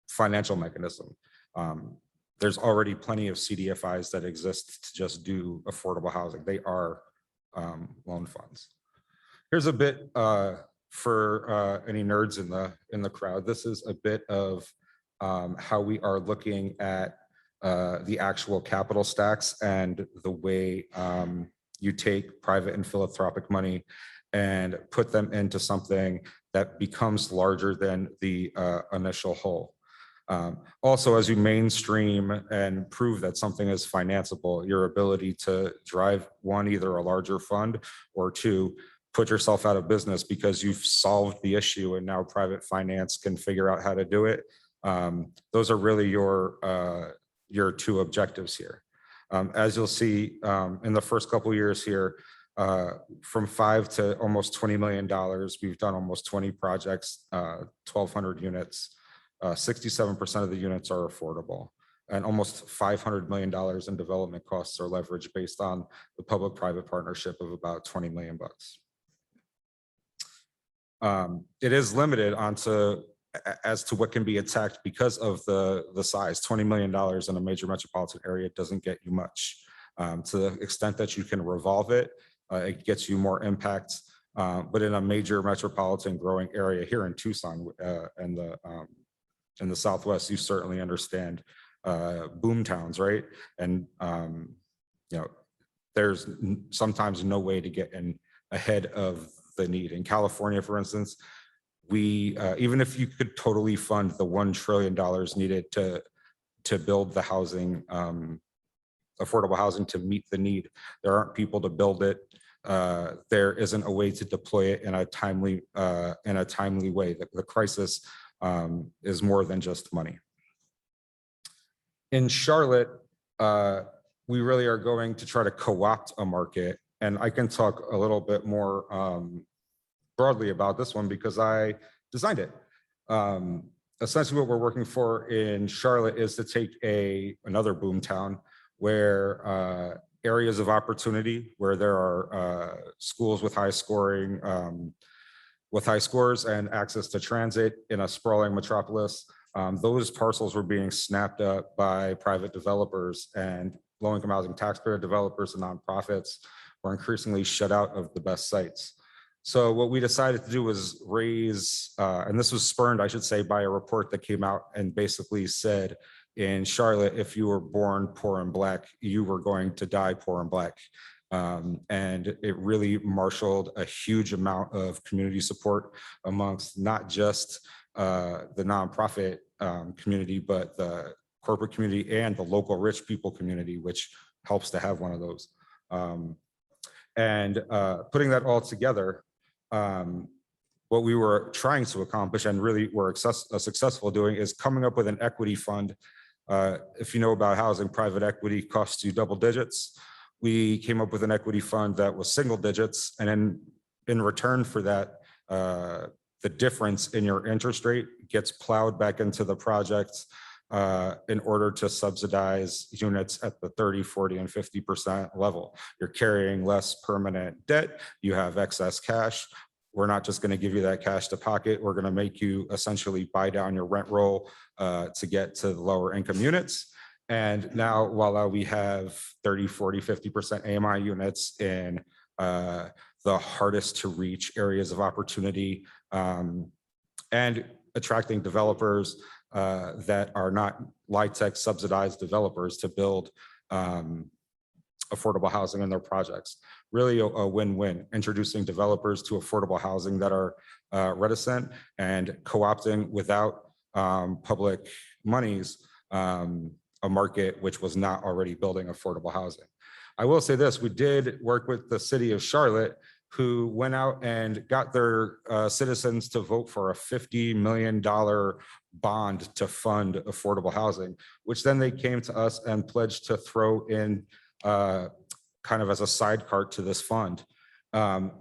financial mechanism. There's already plenty of CDFIs that exist to just do affordable housing. They are loan funds. Here's a bit For any nerds in the crowd, this is a bit of how we are looking at the actual capital stacks and the way you take private and philanthropic money and put them into something that becomes larger than the initial whole. Also, as you mainstream and prove that something is financeable, your ability to drive one, either a larger fund, or two, put yourself out of business because you've solved the issue and now private finance can figure out how to do it. Those are really your two objectives here. As you'll see in the first couple of years here, from 5 to almost $20 million, we've done almost 20 projects, 1,200 units. 67% of the units are affordable, and almost $500 million in development costs are leveraged based on the public-private partnership of about 20 million bucks. It is limited as to what can be attacked because of the size. $20 million in a major metropolitan area doesn't get you much. To the extent that you can revolve it, it gets you more impact. But in a major metropolitan growing area here in Tucson and in the Southwest, you certainly understand boom towns, right? And there's sometimes no way to get in ahead of the need. In California, for instance, we even if you could totally fund the $1 trillion needed to build the housing, affordable housing to meet the need, there aren't people to build it. There isn't a way to deploy it in a timely way. The crisis is more than just money. In Charlotte, we really are going to try to co-opt a market, and I can talk a little bit more broadly about this one because I designed it. Essentially what we're working for in Charlotte is to take another boom town where areas of opportunity, where there are schools with high scoring, with high scores and access to transit in a sprawling metropolis. Those parcels were being snapped up by private developers, and low-income housing taxpayer developers and nonprofits were increasingly shut out of the best sites. So what we decided to do was raise, and this was spurned, I should say, by a report that came out and basically said, in Charlotte, if you were born poor and Black, you were going to die poor and Black. And it really marshaled a huge amount of community support amongst not just the nonprofit community, but the corporate community and the local rich people community, which helps to have one of those. And putting that all together, what we were trying to accomplish and really were successful doing is coming up with an equity fund. If you know about housing, private equity costs you double digits. We came up with an equity fund that was single digits, and then in return for that, the difference in your interest rate gets plowed back into the project in order to subsidize units at the 30, 40, and 50% level. You're carrying less permanent debt. You have excess cash. We're not just going to give you that cash to pocket. We're going to make you essentially buy down your rent roll to get to the lower income units. And now, while we have 30, 40, 50% AMI units in the hardest to reach areas of opportunity and attracting developers that are not LIHTC subsidized developers to build affordable housing in their projects. Really a win-win, introducing developers to affordable housing that are reticent and co-opting without public monies a market which was not already building affordable housing. I will say this, we did work with the city of Charlotte, who went out and got their citizens to vote for a $50 million bond to fund affordable housing, which then they came to us and pledged to throw in kind of as a sidecar to this fund,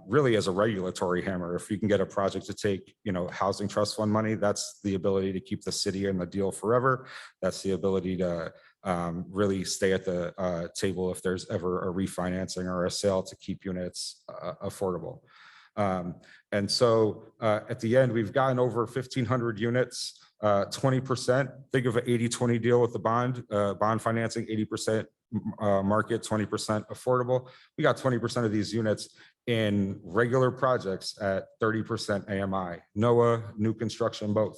really as a regulatory hammer. If you can get a project to take, housing trust fund money, that's the ability to keep the city in the deal forever. That's the ability to really stay at the table if there's ever a refinancing or a sale to keep units affordable. And so at the end, we've gotten over 1,500 units, 20%. Think of an 80-20 deal with the bond financing, 80% market, 20% affordable. We got 20% of these units in regular projects at 30% AMI, NOAA, new construction, both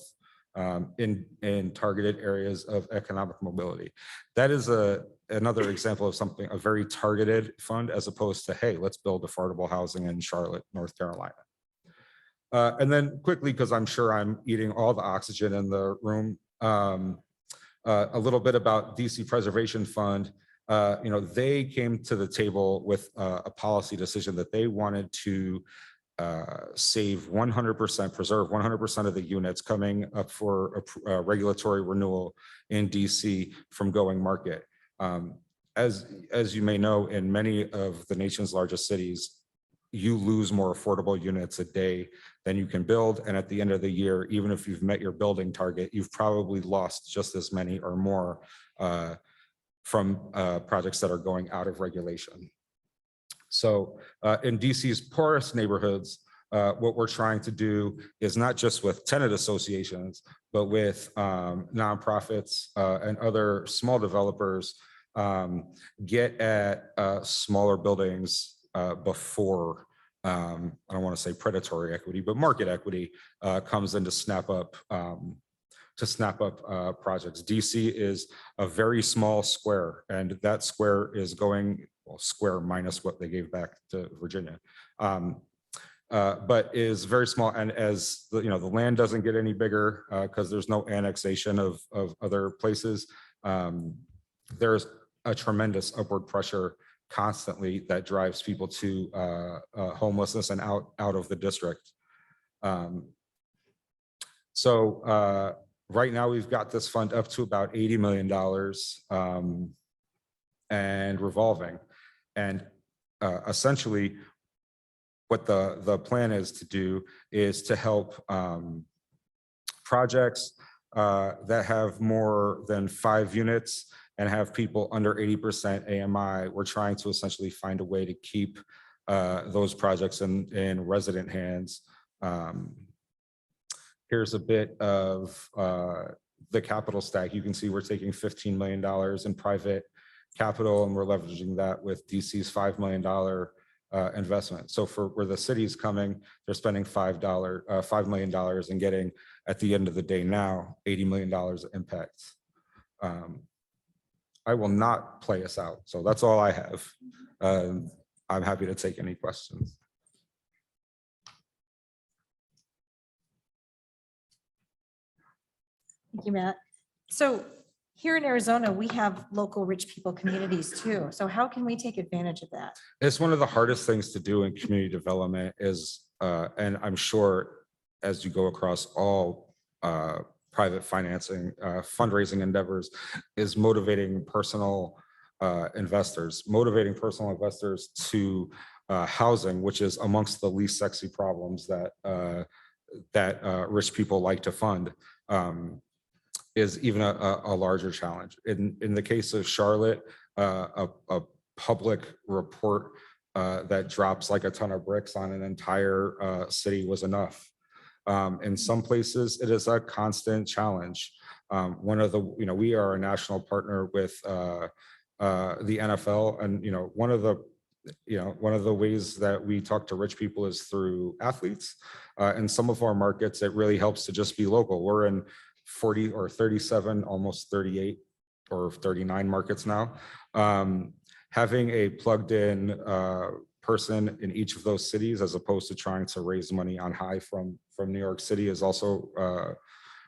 in targeted areas of economic mobility. That is another example of something, a very targeted fund, as opposed to, hey, let's build affordable housing in Charlotte, North Carolina. And then quickly, because I'm sure I'm eating all the oxygen in the room, a little bit about DC Preservation Fund. They came to the table with a policy decision that they wanted to save 100%, preserve 100% of the units coming up for a regulatory renewal in DC from going market. As you may know, in many of the nation's largest cities, you lose more affordable units a day than you can build. And at the end of the year, even if you've met your building target, you've probably lost just as many or more from projects that are going out of regulation. So in DC's poorest neighborhoods, what we're trying to do is not just with tenant associations, but with nonprofits and other small developers, get at smaller buildings before, I don't want to say predatory equity, but market equity comes in to snap up projects. DC is a very small square, and that square is going, well, square minus what they gave back to Virginia, but is very small. And as the land doesn't get any bigger because there's no annexation of other places, there's a tremendous upward pressure constantly that drives people to homelessness and out of the district. So right now we've got this fund up to about $80 million and revolving. And essentially what the plan is to do is to help projects that have more than 5 units and have people under 80% AMI. We're trying to essentially find a way to keep those projects in resident hands. Here's a bit of the capital stack. You can see we're taking $15 million in private capital, and we're leveraging that with DC's $5 million investment. So for where the city's coming, they're spending $5 million and getting, at the end of the day now, $80 million of impact. I will not play us out. So that's all I have. I'm happy to take any questions. Thank you, Matt. So here in Arizona, we have local rich people communities too. So how can we take advantage of that? It's one of the hardest things to do in community development is, and I'm sure as you go across all private financing, fundraising endeavors, is motivating personal investors to housing, which is amongst the least sexy problems that rich people like to fund, is even a larger challenge. In the case of Charlotte, a public report that drops like a ton of bricks on an entire city was enough. In some places, it is a constant challenge. We are a national partner with the NFL, and one of the ways that we talk to rich people is through athletes. In some of our markets, it really helps to just be local. We're in 40 or 37, almost 38 or 39 markets now. Having a plugged in person in each of those cities, as opposed to trying to raise money on high from New York City, is also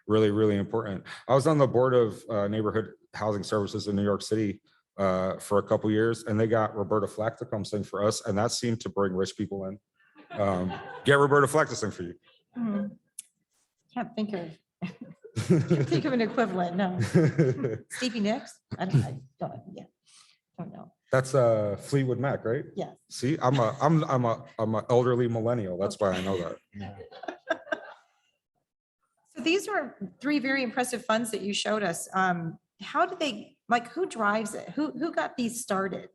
really, really important. I was on the board of neighborhood housing services in New York City for a couple years, and they got Roberta Flack to come sing for us, and that seemed to bring rich people in. Get Roberta Flack to sing for you. Can't think of an equivalent, no. Stevie Nicks? I don't know. That's Fleetwood Mac, right? Yes. See, I'm a elderly millennial. That's why I know that. So these are 3 very impressive funds that you showed us. How do they, who drives it? Who got these started?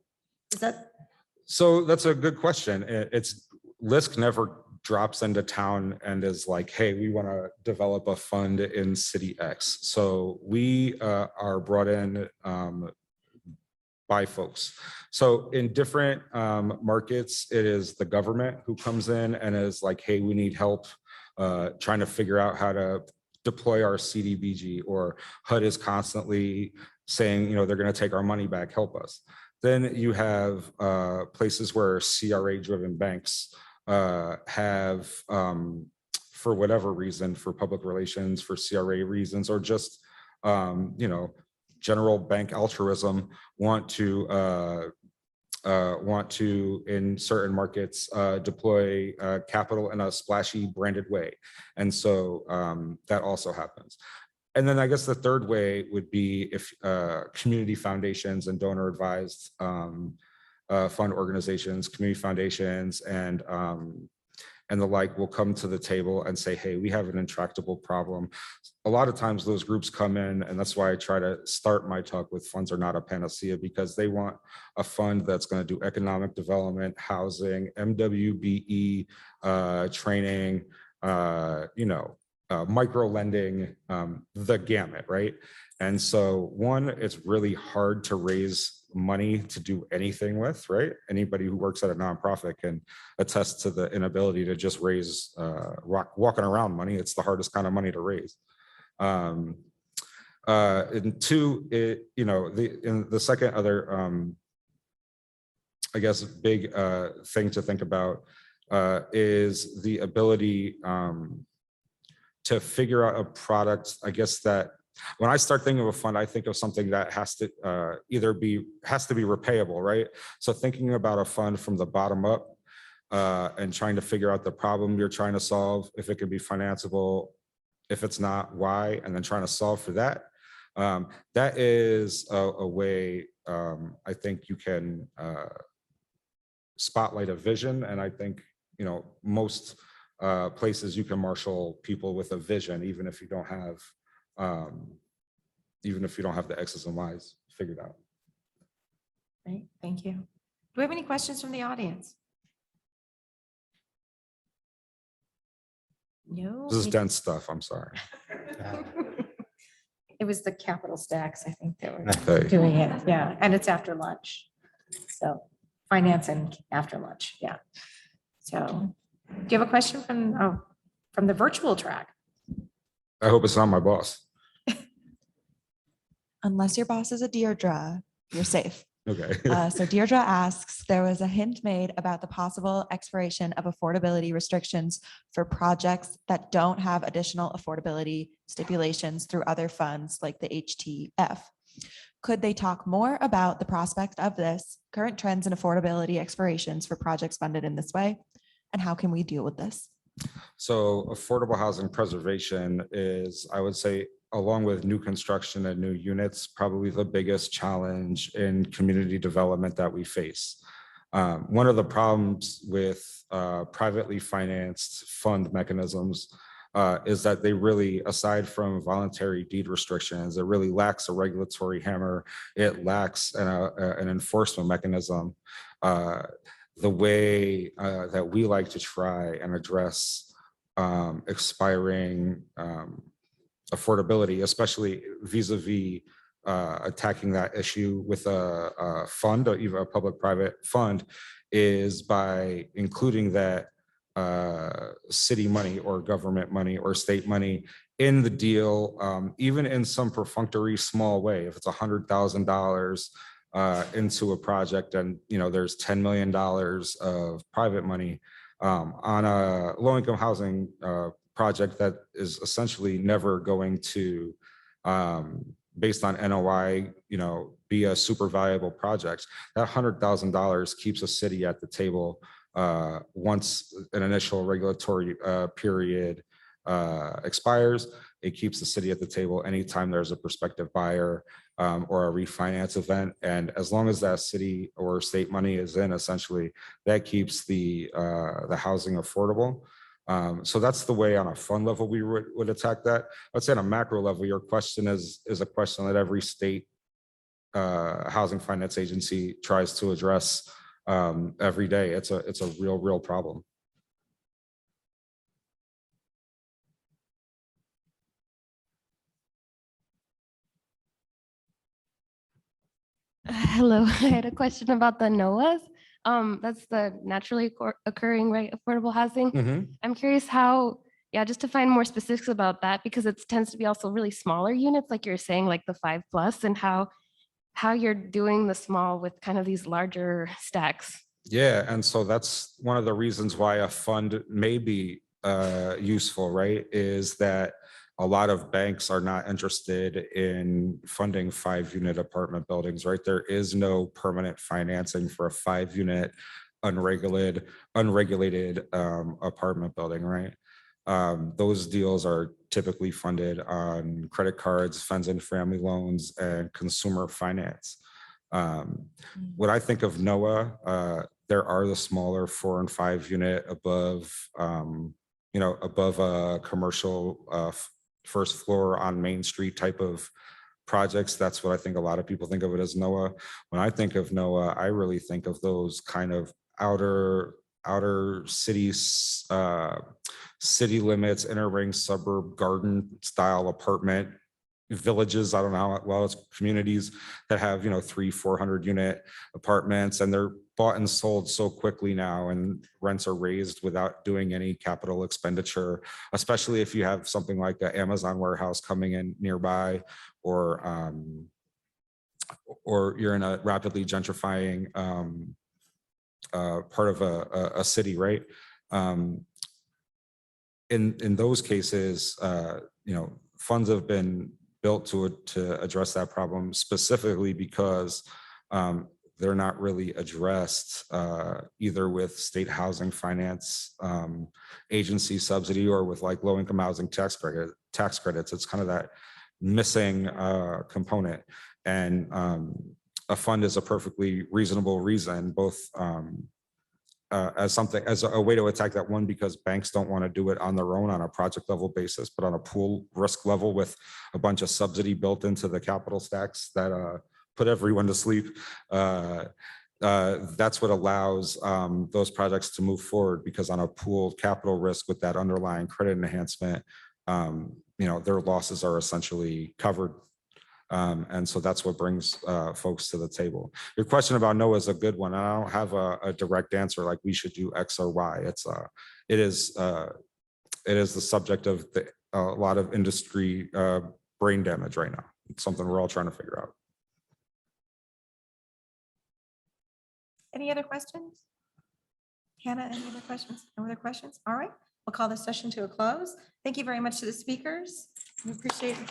Is that? So that's a good question. LISC never drops into town and is like, hey, we want to develop a fund in city X. So we are brought in by folks. So in different markets, it is the government who comes in and is like, hey, we need help trying to figure out how to deploy our CDBG, or HUD is constantly saying, you know, they're going to take our money back, help us. Then you have places where CRA-driven banks have, for whatever reason, for public relations, for CRA reasons, or just, you know, general bank altruism, want to, in certain markets, deploy capital in a splashy branded way. And so that also happens. And then I guess the third way would be if community foundations and donor advised fund organizations, community foundations, and the like will come to the table and say, hey, we have an intractable problem. A lot of times those groups come in, and that's why I try to start my talk with funds are not a panacea, because they want a fund that's going to do economic development, housing, MWBE, training, you know, micro lending, the gamut, right? And so one, it's really hard to raise money to do anything with, right? Anybody who works at a nonprofit can attest to the inability to just raise walking around money. It's the hardest kind of money to raise. And two, you know, the second other, I guess, big thing to think about is the ability to figure out a product, I guess, that when I start thinking of a fund, I think of something that has to has to be repayable, right? So thinking about a fund from the bottom up and trying to figure out the problem you're trying to solve, if it can be financeable, if it's not, why, and then trying to solve for that. That is a way I think you can spotlight a vision. And I think, you know, most places you can marshal people with a vision, even if you don't have the X's and Y's figured out. Great, thank you. Do we have any questions from the audience? No. This is dense stuff, I'm sorry. It was the capital stacks, I think, that were Okay. doing it, yeah, and it's after lunch. So finance and after lunch, yeah. So do you have a question from the virtual track? I hope it's not my boss. Unless your boss is a Deirdre, you're safe. Okay. So Deirdre asks, there was a hint made about the possible expiration of affordability restrictions for projects that don't have additional affordability stipulations through other funds like the HTF. Could they talk more about the prospect of this, current trends and affordability expirations for projects funded in this way? And how can we deal with this? So affordable housing preservation is, I would say, along with new construction and new units, probably the biggest challenge in community development that we face. One of the problems with privately financed fund mechanisms is that they really, aside from voluntary deed restrictions, it really lacks a regulatory hammer. It lacks an enforcement mechanism. The way that we like to try and address expiring affordability, especially vis-a-vis attacking that issue with a fund, or even a public-private fund, is by including that city money or government money or state money in the deal, even in some perfunctory small way. If it's $100,000 into a project and, you know, there's $10 million of private money on a low-income housing project that is essentially never going to, based on NOI, you know, be a super valuable project. That $100,000 keeps a city at the table once an initial regulatory period expires. It keeps the city at the table anytime there's a prospective buyer or a refinance event. And as long as that city or state money is in, essentially, that keeps the housing affordable. So that's the way on a fund level we would attack that. I'd say on a macro level, your question is a question that every state housing finance agency tries to address every day. It's a real problem. Hello, I had a question about the NOAAs. That's the naturally occurring, right, affordable housing. Mhm. I'm curious how, yeah, just to find more specifics about that, because it tends to be also really smaller units, like you're saying, like the 5+, and how you're doing the small with kind of these larger stacks. Yeah, and so that's one of the reasons why a fund may be useful, right? Is that a lot of banks are not interested in funding 5-unit apartment buildings, right? There is no permanent financing for a 5-unit unregulated apartment building, right? Those deals are typically funded on credit cards, funds and family loans, and consumer finance. When I think of NOAA, there are the smaller 4 and 5-unit above, above a commercial first floor on Main Street type of projects. That's what I think a lot of people think of it as NOAA. When I think of NOAA, I really think of those kind of outer cities, city limits, inner ring suburb garden style apartment villages. I don't know how well, it's communities that have 300-400 unit apartments, and they're bought and sold so quickly now, and rents are raised without doing any capital expenditure, especially if you have something like an Amazon warehouse coming in nearby, or you're in a rapidly gentrifying part of a city, right? In those cases, funds have been built to address that problem, specifically because they're not really addressed either with state housing finance agency subsidy, or with like low-income housing tax credits. It's kind of that missing component, and a fund is a perfectly reasonable reason, both as a way to attack that one, because banks don't want to do it on their own on a project level basis, but on a pool risk level with a bunch of subsidy built into the capital stacks that put everyone to sleep. That's what allows those projects to move forward, because on a pooled capital risk with that underlying credit enhancement, their losses are essentially covered. And so that's what brings folks to the table. Your question about NOAA is a good one. I don't have a direct answer like we should do X or Y. It is the subject of a lot of industry brain damage right now. It's something we're all trying to figure out. Any other questions? Hannah, any other questions? No other questions? All right, we'll call this session to a close. Thank you very much to the speakers. We appreciate it.